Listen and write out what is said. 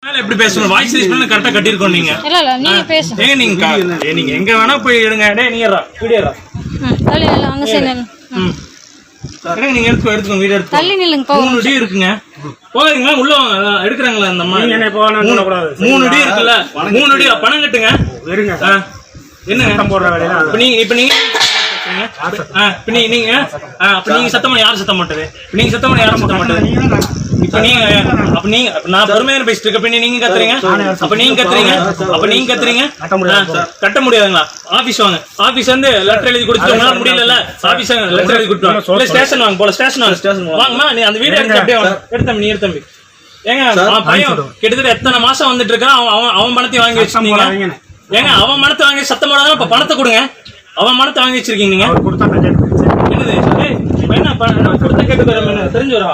எப்படி பேசணும் voice raise பண்ண கரெக்ட்டா கட்டிருக்கோம் நீங்க இல்ல இல்ல நீங்க பேசுங்க நீங்க எங்க வேணா போய் எடுங்க டேய் நீங்கடா வீடியோ எடுடா தள்ளி நில்லுங்க அங்க சைடு நில்லுங்க நீங்க எடுத்துக்கோங்க வீடியோ எடுத்து தள்ளி நில்லுங்க போ 3 டி இருக்குங்க போறீங்களா உள்ள எடுக்கறாங்களா அந்த அம்மா நீங்க என்ன போவானு சொல்ல கூடாது 3 டி இருக்குல 3 டி பணம் கட்டுங்க இருங்க என்ன சத்தம் போடுற வேலையா இப்ப நீங்க நீங்க சத்தமா யார் சத்தம் போட்டது நீங்க சத்தமா யாரும் சத்தம் போட்டது இப்ப நீங்க நான் பொறுமையா பேசிட்டு இருக்க நீங்க கத்துறீங்க அப்ப நீங்க கத்துறீங்க கட்ட முடியாதுங்களா ஆபீஸ் வாங்க ஆபீஸ் வந்து லெட்டர் எழுதி கொடுத்துட்டோம்னா முடியல ஆபீஸ் லெட்டர் எழுதி கொடுத்துட்டோம் ஸ்டேஷன் வாங்க போல ஸ்டேஷன் வாங்கம்மா நீ அந்த வீடியோ எடுத்து அப்படியே எடுத்தம்பி எடுத்தம்பி ஏங்க பையன் கிட்டத்தட்ட எத்தனை மாசம் வந்துட்டு இருக்கான் அவன் பணத்தையும் வாங்கி வச்சிருந்தீங்க ஏங்க அவன் பணத்தை வாங்கி சத்தம் போடாதான் இப்ப பணத்தை கொடுங்க அவன் பணத்தை வாங்கி வச்சிருக்கீங்க நீங்க என்னது கொடுத்த கேட்டு தெரிஞ்சு வரா